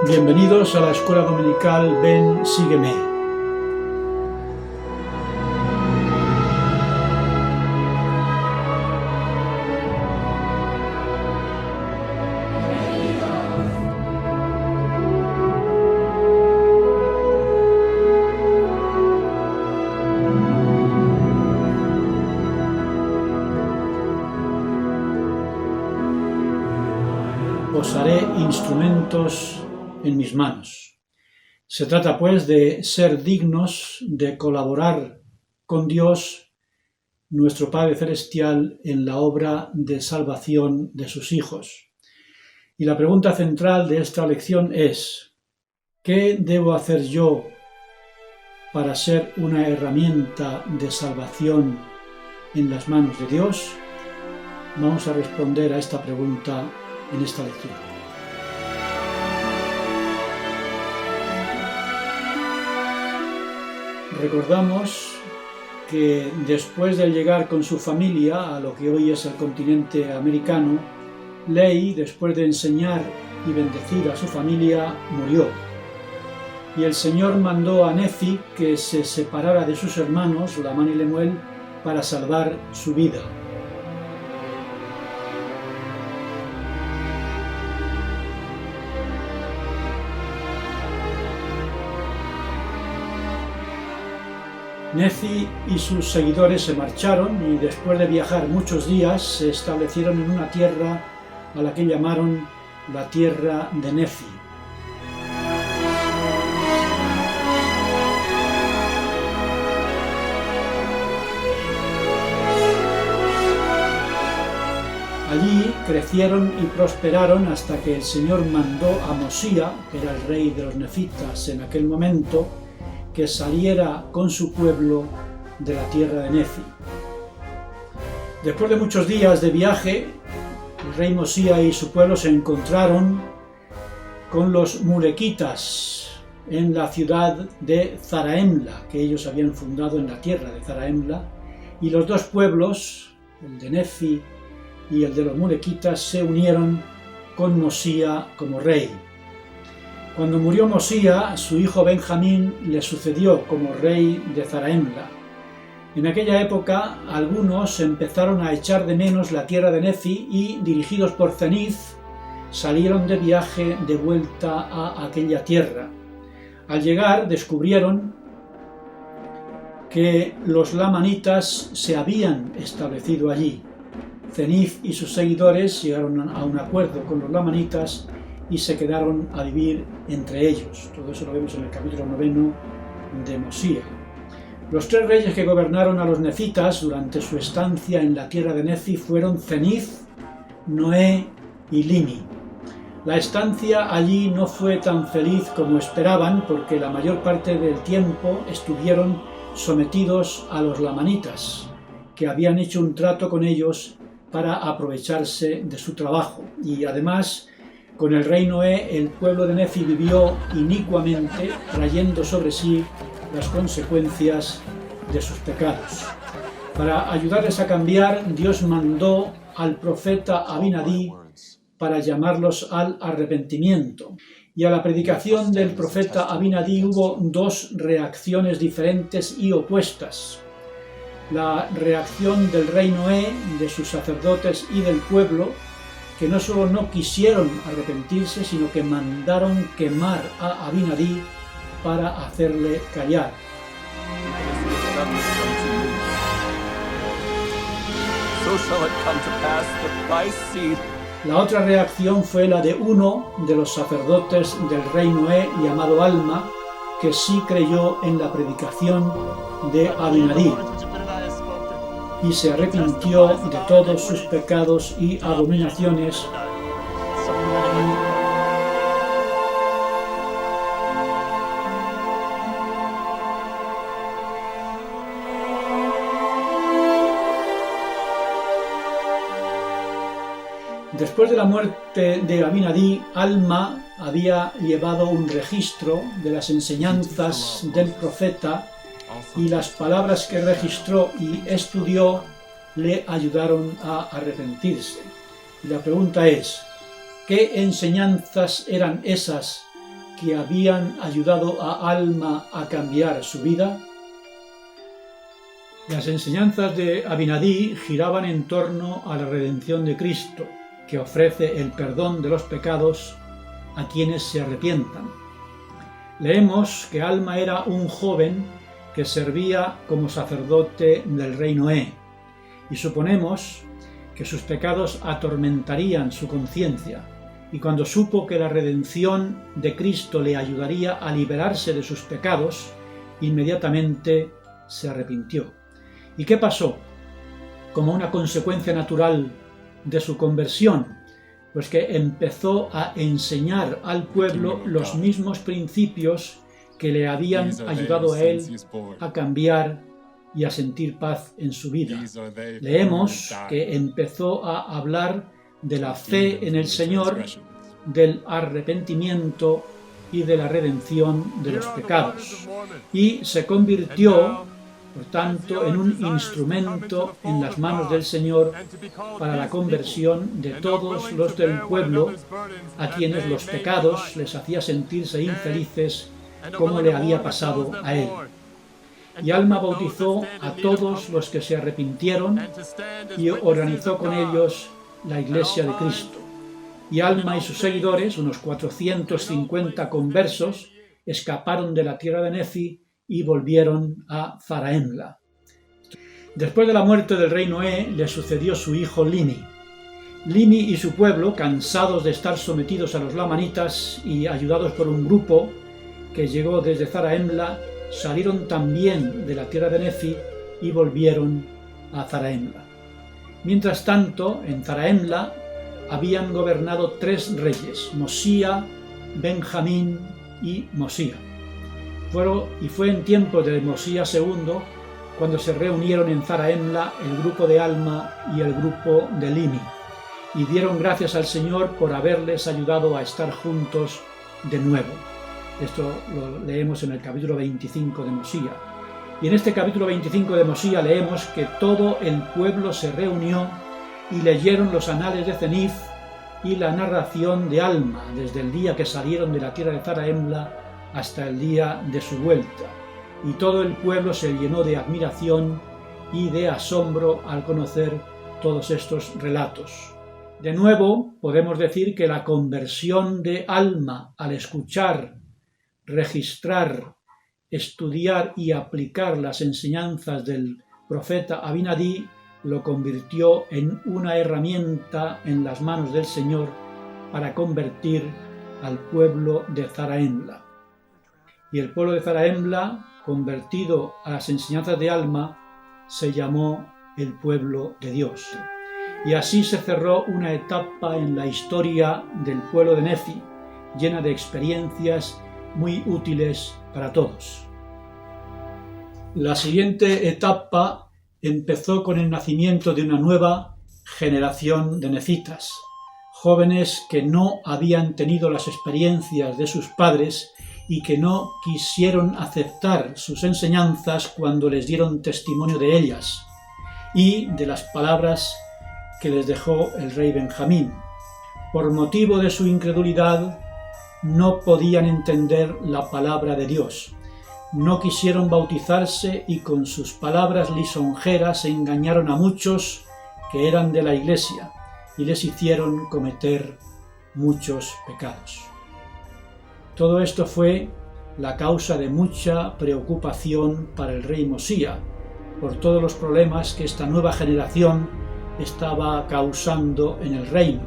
Bienvenidos a la escuela dominical Ven, sígueme. Os haré instrumentos en mis manos. Se trata, pues, de ser dignos de colaborar con Dios, nuestro Padre Celestial, en la obra de salvación de sus hijos. Y la pregunta central de esta lección es: ¿qué debo hacer yo para ser una herramienta de salvación en las manos de Dios? Vamos a responder a esta pregunta en esta lección. Recordamos que después de llegar con su familia a lo que hoy es el continente americano, Lehi, después de enseñar y bendecir a su familia, murió. Y el Señor mandó a Nefi que se separara de sus hermanos, Lamán y Lemuel, para salvar su vida. Nefi y sus seguidores se marcharon y después de viajar muchos días se establecieron en una tierra a la que llamaron la tierra de Nefi. Allí crecieron y prosperaron hasta que el Señor mandó a Mosía, que era el rey de los nefitas en aquel momento, que saliera con su pueblo de la tierra de Nefi. Después de muchos días de viaje, el rey Mosía y su pueblo se encontraron con los mulequitas en la ciudad de Zaraemla, que ellos habían fundado en la tierra de Zaraemla, y los dos pueblos, el de Nefi y el de los mulequitas, se unieron con Mosía como rey. Cuando murió Mosía, su hijo Benjamín le sucedió como rey de Zaraemla. En aquella época, algunos empezaron a echar de menos la tierra de Nefi y, dirigidos por Cenith, salieron de viaje de vuelta a aquella tierra. Al llegar, descubrieron que los lamanitas se habían establecido allí. Cenith y sus seguidores llegaron a un acuerdo con los lamanitas y se quedaron a vivir entre ellos. Todo eso lo vemos en el capítulo 9 de Mosía. Los tres reyes que gobernaron a los nefitas durante su estancia en la tierra de Nefi fueron Cenith, Noé y Limi. La estancia allí no fue tan feliz como esperaban, porque la mayor parte del tiempo estuvieron sometidos a los lamanitas, que habían hecho un trato con ellos para aprovecharse de su trabajo. Y además, con el rey Noé, el pueblo de Nefi vivió inicuamente, trayendo sobre sí las consecuencias de sus pecados. Para ayudarles a cambiar, Dios mandó al profeta Abinadí para llamarlos al arrepentimiento. Y a la predicación del profeta Abinadí hubo dos reacciones diferentes y opuestas. La reacción del rey Noé, de sus sacerdotes y del pueblo, que no solo no quisieron arrepentirse, sino que mandaron quemar a Abinadí para hacerle callar. La otra reacción fue la de uno de los sacerdotes del rey Noé, llamado Alma, que sí creyó en la predicación de Abinadí y se arrepintió de todos sus pecados y abominaciones. Después de la muerte de Abinadí, Alma había llevado un registro de las enseñanzas del profeta, y las palabras que registró y estudió le ayudaron a arrepentirse. Y la pregunta es: ¿qué enseñanzas eran esas que habían ayudado a Alma a cambiar su vida? Las enseñanzas de Abinadí giraban en torno a la redención de Cristo, que ofrece el perdón de los pecados a quienes se arrepientan. Leemos que Alma era un joven que servía como sacerdote del rey Noé, y suponemos que sus pecados atormentarían su conciencia, y cuando supo que la redención de Cristo le ayudaría a liberarse de sus pecados, inmediatamente se arrepintió. ¿Y qué pasó? Como una consecuencia natural de su conversión, pues que empezó a enseñar al pueblo los mismos principios que le habían ayudado a él a cambiar y a sentir paz en su vida. Leemos que empezó a hablar de la fe en el Señor, del arrepentimiento y de la redención de los pecados, y se convirtió, por tanto, en un instrumento en las manos del Señor para la conversión de todos los del pueblo, a quienes los pecados les hacía sentirse infelices, como le había pasado a él. Y Alma bautizó a todos los que se arrepintieron y organizó con ellos la Iglesia de Cristo. Y Alma y sus seguidores, unos 450 conversos, escaparon de la tierra de Nefi y volvieron a Zarahemla. Después de la muerte del rey Noé, le sucedió su hijo Limi. Limi y su pueblo, cansados de estar sometidos a los lamanitas y ayudados por un grupo que llegó desde Zarahemla, salieron también de la tierra de Nefi y volvieron a Zarahemla. Mientras tanto, en Zarahemla habían gobernado 3 reyes, Mosía, Benjamín y Mosía. Fue en tiempos de Mosía II cuando se reunieron en Zarahemla el grupo de Alma y el grupo de Limi, y dieron gracias al Señor por haberles ayudado a estar juntos de nuevo. Esto lo leemos en el capítulo 25 de Mosía. Y en este capítulo 25 de Mosía leemos que todo el pueblo se reunió y leyeron los anales de Cenif y la narración de Alma desde el día que salieron de la tierra de Zarahemla hasta el día de su vuelta. Y todo el pueblo se llenó de admiración y de asombro al conocer todos estos relatos. De nuevo, podemos decir que la conversión de Alma al escuchar, registrar, estudiar y aplicar las enseñanzas del profeta Abinadí lo convirtió en una herramienta en las manos del Señor para convertir al pueblo de Zarahemla. Y el pueblo de Zarahemla, convertido a las enseñanzas de Alma, se llamó el pueblo de Dios. Y así se cerró una etapa en la historia del pueblo de Nefi, llena de experiencias muy útiles para todos. La siguiente etapa empezó con el nacimiento de una nueva generación de nefitas, jóvenes que no habían tenido las experiencias de sus padres y que no quisieron aceptar sus enseñanzas cuando les dieron testimonio de ellas y de las palabras que les dejó el rey Benjamín. Por motivo de su incredulidad, no podían entender la palabra de Dios. No quisieron bautizarse y con sus palabras lisonjeras engañaron a muchos que eran de la iglesia y les hicieron cometer muchos pecados. Todo esto fue la causa de mucha preocupación para el rey Mosía por todos los problemas que esta nueva generación estaba causando en el reino,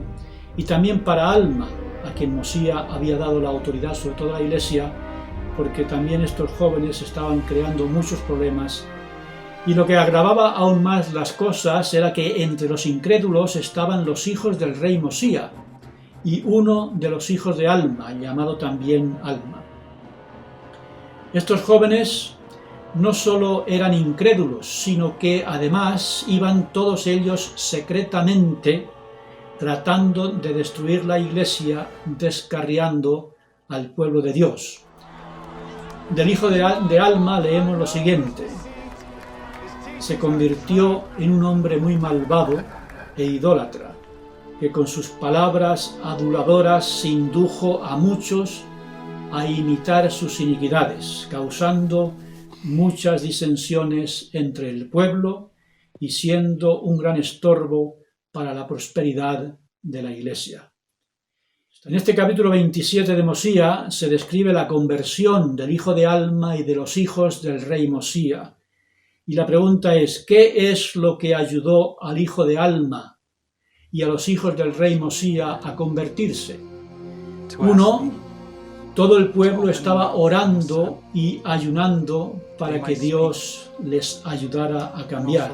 y también para Alma, a quien Mosía había dado la autoridad sobre toda la iglesia, porque también estos jóvenes estaban creando muchos problemas. Y lo que agravaba aún más las cosas era que entre los incrédulos estaban los hijos del rey Mosía y uno de los hijos de Alma, llamado también Alma. Estos jóvenes no solo eran incrédulos, sino que además iban todos ellos secretamente tratando de destruir la iglesia, descarriando al pueblo de Dios. Del hijo de Alma leemos lo siguiente: se convirtió en un hombre muy malvado e idólatra, que con sus palabras aduladoras indujo a muchos a imitar sus iniquidades, causando muchas disensiones entre el pueblo y siendo un gran estorbo para la prosperidad de la Iglesia. En este capítulo 27 de Mosía se describe la conversión del hijo de Alma y de los hijos del rey Mosía. Y la pregunta es, ¿qué es lo que ayudó al hijo de Alma y a los hijos del rey Mosía a convertirse? Uno, todo el pueblo estaba orando y ayunando para que Dios les ayudara a cambiar.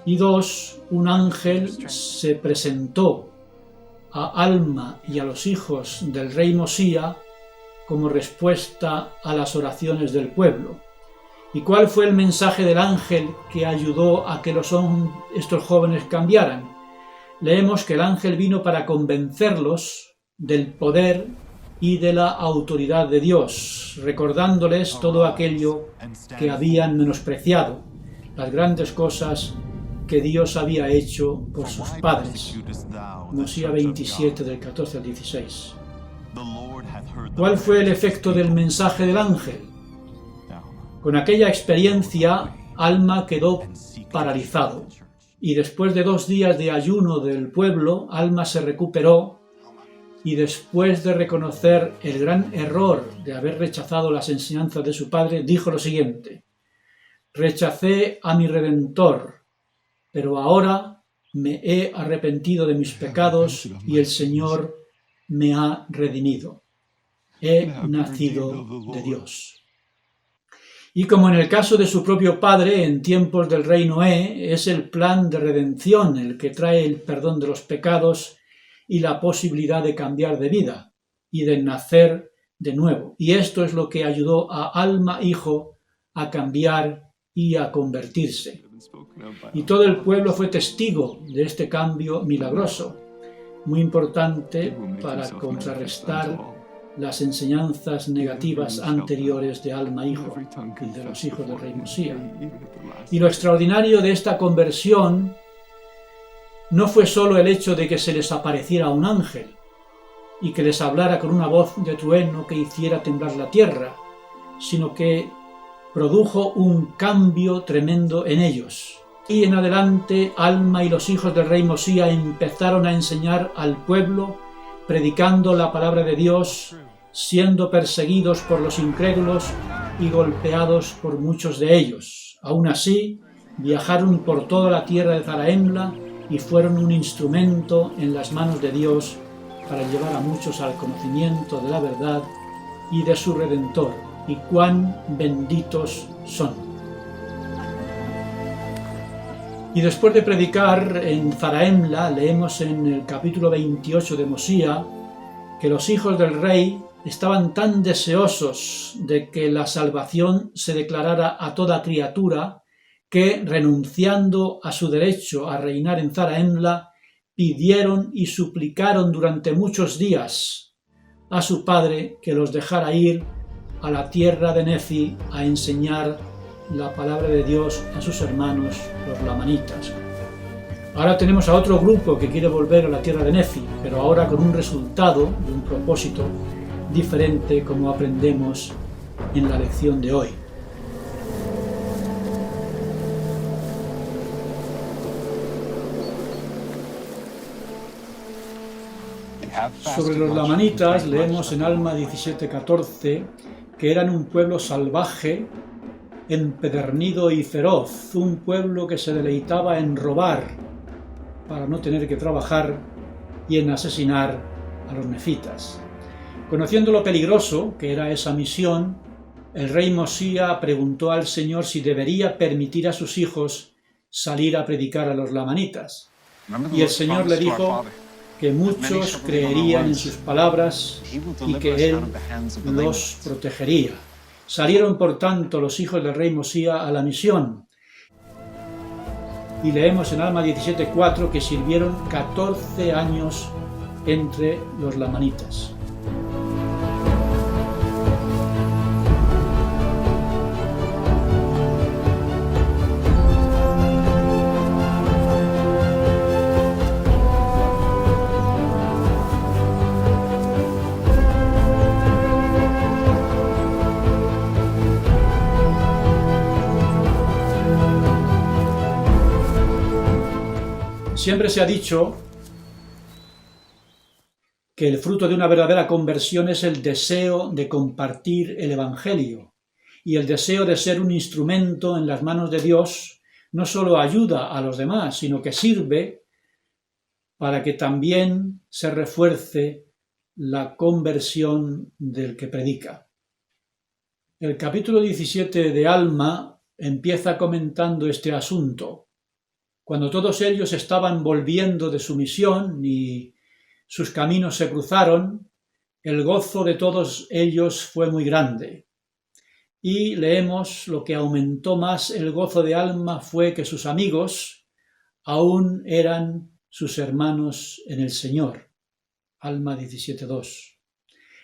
Y dos, un ángel se presentó a Alma y a los hijos del rey Mosía como respuesta a las oraciones del pueblo. ¿Y cuál fue el mensaje del ángel que ayudó a que estos jóvenes cambiaran? Leemos que el ángel vino para convencerlos del poder y de la autoridad de Dios, recordándoles todo aquello que habían menospreciado, las grandes cosas que Dios había hecho por sus padres. Mosía 27, del 14 al 16. ¿Cuál fue el efecto del mensaje del ángel? Con aquella experiencia, Alma quedó paralizado, y después de 2 días de ayuno del pueblo, Alma se recuperó, y después de reconocer el gran error de haber rechazado las enseñanzas de su padre, dijo lo siguiente: «Rechacé a mi Redentor, pero ahora me he arrepentido de mis pecados y el Señor me ha redimido. He nacido de Dios». Y como en el caso de su propio padre, en tiempos del rey Noé, es el plan de redención el que trae el perdón de los pecados y la posibilidad de cambiar de vida y de nacer de nuevo. Y esto es lo que ayudó a Alma hijo a cambiar y a convertirse. Y todo el pueblo fue testigo de este cambio milagroso, muy importante para contrarrestar las enseñanzas negativas anteriores de Alma hijo, de los hijos del rey Mosía. Y lo extraordinario de esta conversión no fue solo el hecho de que se les apareciera un ángel y que les hablara con una voz de trueno que hiciera temblar la tierra, sino que produjo un cambio tremendo en ellos. Y en adelante, Alma y los hijos del rey Mosía empezaron a enseñar al pueblo, predicando la palabra de Dios, siendo perseguidos por los incrédulos y golpeados por muchos de ellos. Aún así, viajaron por toda la tierra de Zarahemla y fueron un instrumento en las manos de Dios para llevar a muchos al conocimiento de la verdad y de su Redentor. Y cuán benditos son. Y después de predicar en Zarahemla, leemos en el capítulo 28 de Mosía que los hijos del rey estaban tan deseosos de que la salvación se declarara a toda criatura que, renunciando a su derecho a reinar en Zarahemla, pidieron y suplicaron durante muchos días a su padre que los dejara ir a la tierra de Nefi a enseñar la palabra de Dios a sus hermanos, los lamanitas. Ahora tenemos a otro grupo que quiere volver a la tierra de Nefi, pero ahora con un resultado y un propósito diferente, como aprendemos en la lección de hoy. Sobre los lamanitas leemos en Alma 17:14 que eran un pueblo salvaje, empedernido y feroz, un pueblo que se deleitaba en robar para no tener que trabajar y en asesinar a los nefitas. Conociendo lo peligroso que era esa misión, el rey Mosía preguntó al Señor si debería permitir a sus hijos salir a predicar a los lamanitas. Y el Señor le dijo que muchos creerían en sus palabras y que Él los protegería. Salieron, por tanto, los hijos del rey Mosía a la misión. Y leemos en Alma 17:4 que sirvieron 14 años entre los lamanitas. Siempre se ha dicho que el fruto de una verdadera conversión es el deseo de compartir el Evangelio, y el deseo de ser un instrumento en las manos de Dios no solo ayuda a los demás, sino que sirve para que también se refuerce la conversión del que predica. El capítulo 17 de Alma empieza comentando este asunto. Cuando todos ellos estaban volviendo de su misión y sus caminos se cruzaron, el gozo de todos ellos fue muy grande. Y leemos: lo que aumentó más el gozo de Alma fue que sus amigos aún eran sus hermanos en el Señor. Alma 17:2.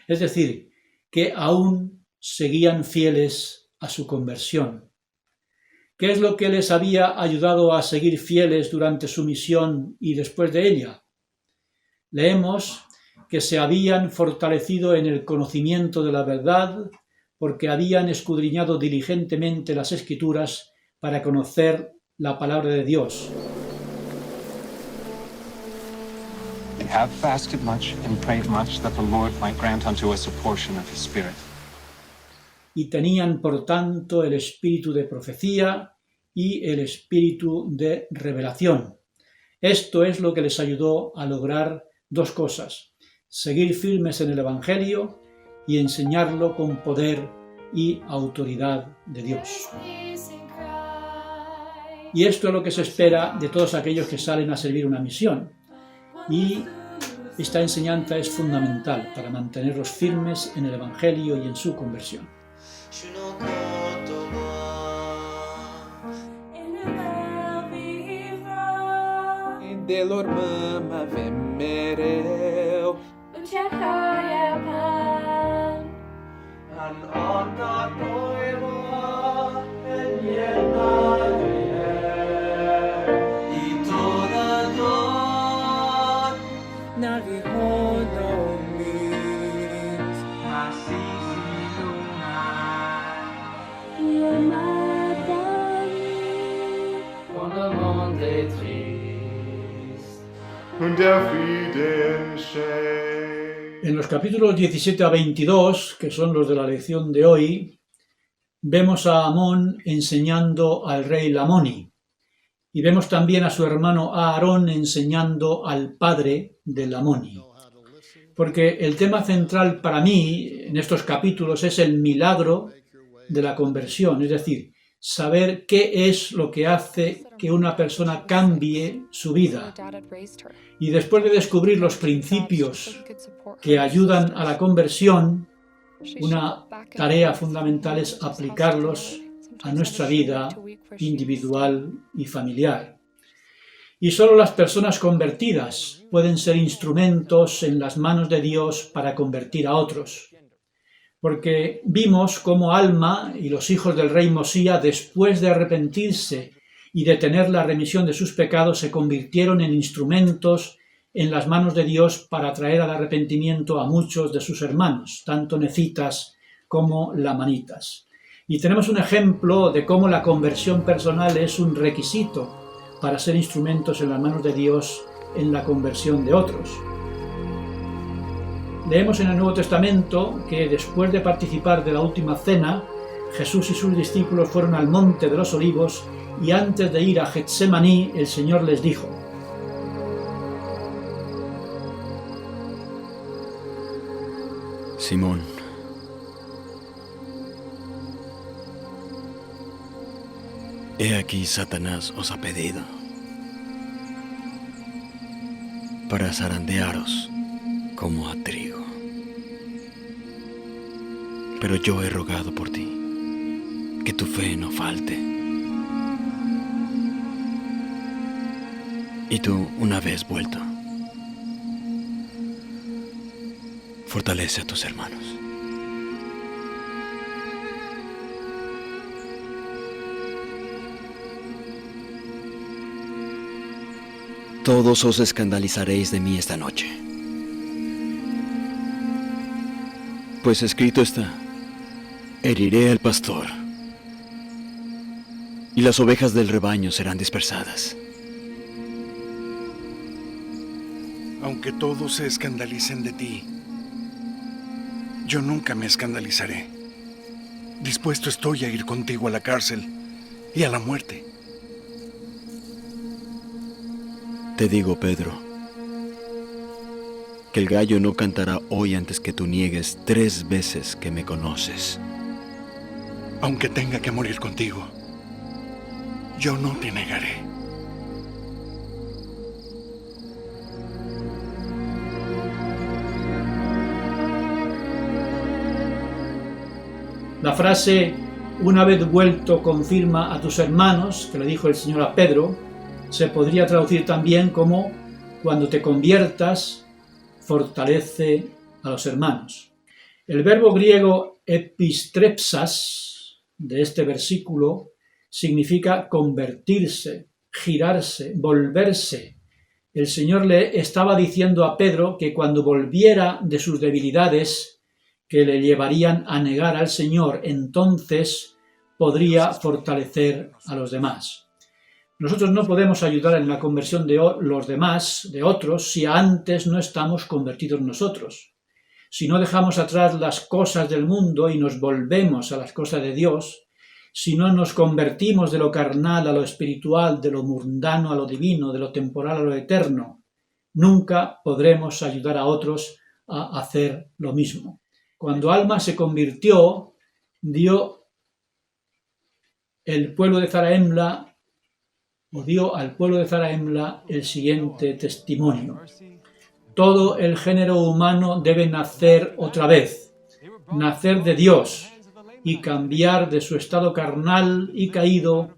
Es decir, que aún seguían fieles a su conversión. ¿Qué es lo que les había ayudado a seguir fieles durante su misión y después de ella? Leemos que se habían fortalecido en el conocimiento de la verdad porque habían escudriñado diligentemente las Escrituras para conocer la palabra de Dios. We have fasted much and prayed much that the Lord might grant unto us a portion of his Spirit. Y tenían, por tanto, el espíritu de profecía y el espíritu de revelación. Esto es lo que les ayudó a lograr dos cosas: seguir firmes en el Evangelio y enseñarlo con poder y autoridad de Dios. Y esto es lo que se espera de todos aquellos que salen a servir una misión. Y esta enseñanza es fundamental para mantenerlos firmes en el Evangelio y en su conversión. En los capítulos 17 a 22, que son los de la lección de hoy, vemos a Amón enseñando al rey Lamoni, y vemos también a su hermano Aarón enseñando al padre de Lamoni. Porque el tema central para mí en estos capítulos es el milagro de la conversión, es decir, saber qué es lo que hace que una persona cambie su vida. Y después de descubrir los principios que ayudan a la conversión, una tarea fundamental es aplicarlos a nuestra vida individual y familiar. Y solo las personas convertidas pueden ser instrumentos en las manos de Dios para convertir a otros. Porque vimos cómo Alma y los hijos del rey Mosía, después de arrepentirse y de tener la remisión de sus pecados, se convirtieron en instrumentos en las manos de Dios para traer al arrepentimiento a muchos de sus hermanos, tanto nefitas como lamanitas. Y tenemos un ejemplo de cómo la conversión personal es un requisito para ser instrumentos en las manos de Dios en la conversión de otros. Leemos en el Nuevo Testamento que después de participar de la última cena, Jesús y sus discípulos fueron al Monte de los Olivos y antes de ir a Getsemaní, el Señor les dijo: Simón, he aquí Satanás os ha pedido para zarandearos como a trigo. Pero yo he rogado por ti, que tu fe no falte. Y tú, una vez vuelto, fortalece a tus hermanos. Todos os escandalizaréis de mí esta noche. Pues escrito está: heriré al pastor, y las ovejas del rebaño serán dispersadas. Aunque todos se escandalicen de ti, yo nunca me escandalizaré. Dispuesto estoy a ir contigo a la cárcel y a la muerte. Te digo, Pedro, que el gallo no cantará hoy antes que tú niegues 3 veces que me conoces. Aunque tenga que morir contigo, yo no te negaré. La frase "una vez vuelto confirma a tus hermanos", que le dijo el Señor a Pedro, se podría traducir también como "cuando te conviertas, fortalece a los hermanos". El verbo griego epistrepsas de este versículo significa convertirse, girarse, volverse. El Señor le estaba diciendo a Pedro que cuando volviera de sus debilidades que le llevarían a negar al Señor, entonces podría fortalecer a los demás. Nosotros no podemos ayudar en la conversión de los demás, de otros, si antes no estamos convertidos nosotros. Si no dejamos atrás las cosas del mundo y nos volvemos a las cosas de Dios, si no nos convertimos de lo carnal a lo espiritual, de lo mundano a lo divino, de lo temporal a lo eterno, nunca podremos ayudar a otros a hacer lo mismo. Cuando Alma se convirtió, dio al pueblo de Zarahemla el siguiente testimonio: todo el género humano debe nacer otra vez, nacer de Dios y cambiar de su estado carnal y caído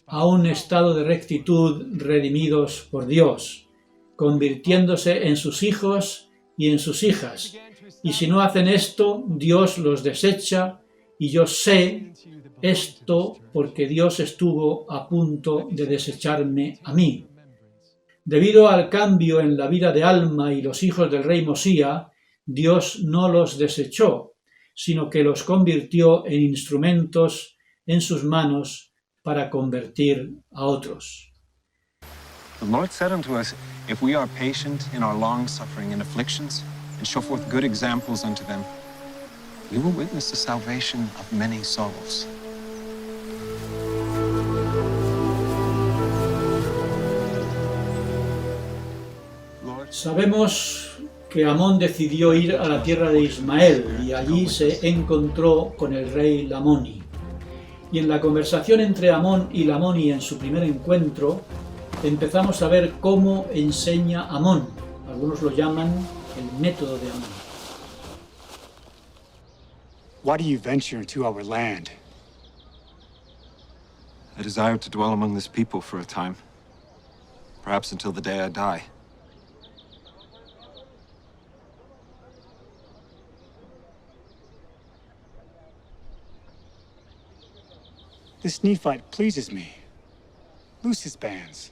a un estado de rectitud, redimidos por Dios, convirtiéndose en sus hijos y en sus hijas. Y si no hacen esto, Dios los desecha, y yo sé esto porque Dios estuvo a punto de desecharme a mí. Debido al cambio en la vida de Alma y los hijos del rey Mosía, Dios no los desechó, sino que los convirtió en instrumentos en sus manos para convertir a otros. The Lord said unto us, if we are patient in our long suffering and afflictions, and show forth good examples unto them, we will witness the salvation of many souls. Sabemos que Amón decidió ir a la tierra de Ismael y allí se encontró con el rey Lamoni. Y en la conversación entre Amón y Lamoni en su primer encuentro, empezamos a ver cómo enseña Amón. Algunos lo llaman el método de Amón. Why do you venture into our land? I desire to dwell among this people for a time, perhaps until the day I die. This Nephite pleases me. Loose his bands.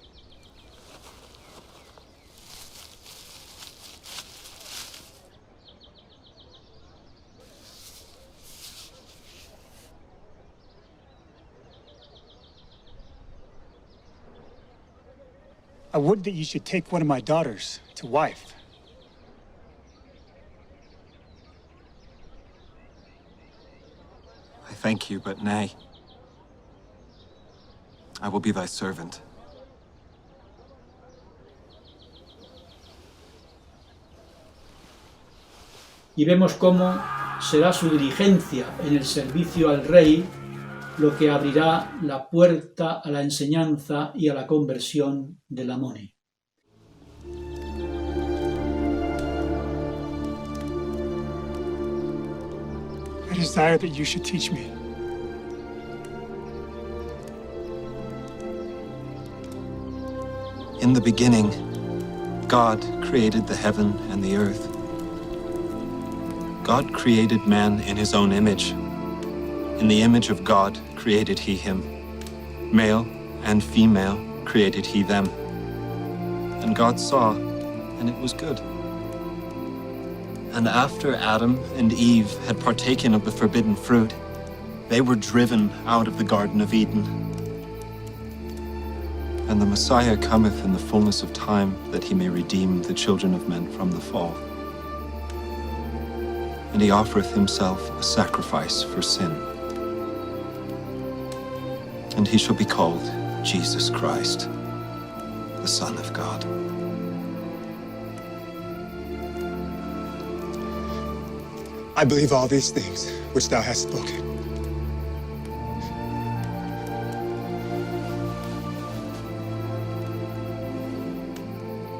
I would that you should take one of my daughters to wife. I thank you, but nay. I will be thy servant. Y vemos cómo será su diligencia en el servicio al rey lo que abrirá la puerta a la enseñanza y a la conversión de Lamoni. I desire that you should teach me. In the beginning, God created the heaven and the earth. God created man in his own image. In the image of God created he him. Male and female created he them. And God saw, and it was good. And after Adam and Eve had partaken of the forbidden fruit, they were driven out of the Garden of Eden. And the Messiah cometh in the fullness of time, that he may redeem the children of men from the fall. And he offereth himself a sacrifice for sin. And he shall be called Jesus Christ, the Son of God. I believe all these things which thou hast spoken.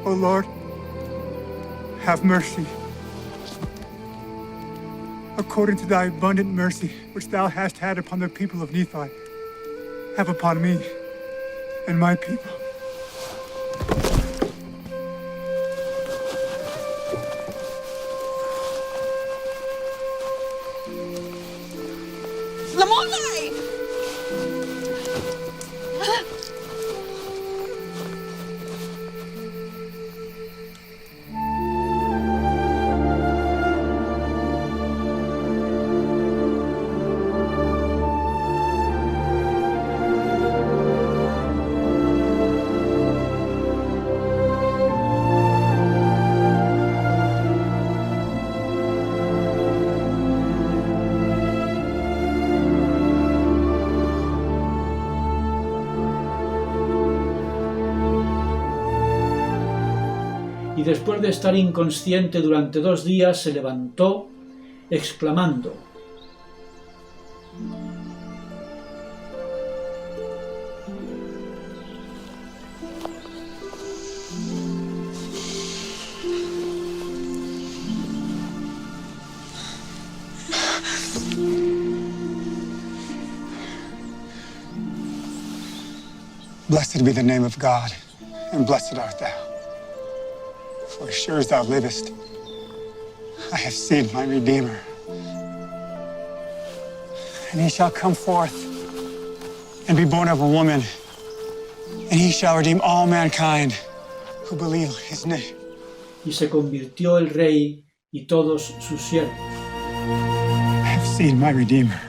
O Lord, have mercy. According to thy abundant mercy, which thou hast had upon the people of Nephi, have upon me and my people. Y después de estar inconsciente durante 2 días, se levantó, exclamando: Blessed be the name of God, and blessed art thou. For as sure as thou livest, I have seen my Redeemer. And he shall come forth and be born of a woman, and he shall redeem all mankind who believe his name. Y se convirtió el rey y todos sus siervos. I have seen my Redeemer,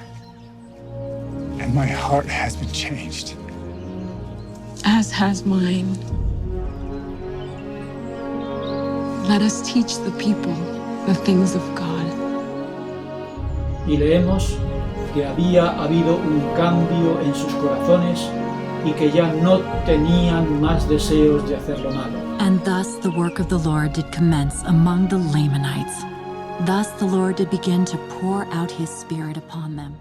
and my heart has been changed. As has mine. Let us teach the people the things of God. Y leemos que había habido un cambio en sus corazones y que ya no tenían más deseos de hacer lo malo. And thus the work of the Lord did commence among the Lamanites. Thus the Lord did begin to pour out his Spirit upon them.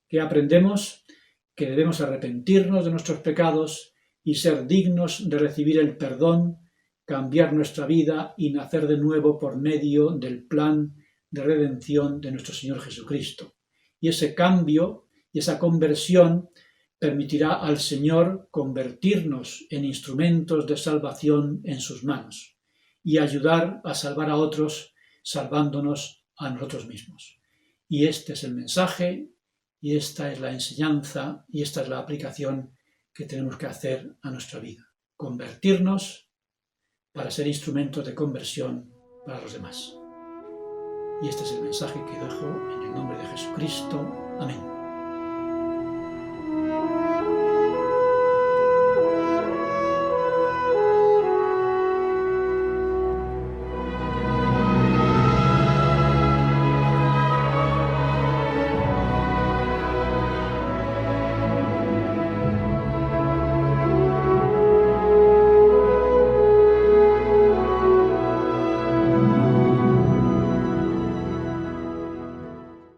Que aprendemos que debemos arrepentirnos de nuestros pecados y ser dignos de recibir el perdón, cambiar nuestra vida y nacer de nuevo por medio del plan de redención de nuestro Señor Jesucristo. Y ese cambio y esa conversión permitirá al Señor convertirnos en instrumentos de salvación en sus manos y ayudar a salvar a otros salvándonos a nosotros mismos. Y este es el mensaje, y esta es la enseñanza, y esta es la aplicación que tenemos que hacer a nuestra vida. Convertirnos para ser instrumentos de conversión para los demás. Y este es el mensaje que dejo en el nombre de Jesucristo. Amén.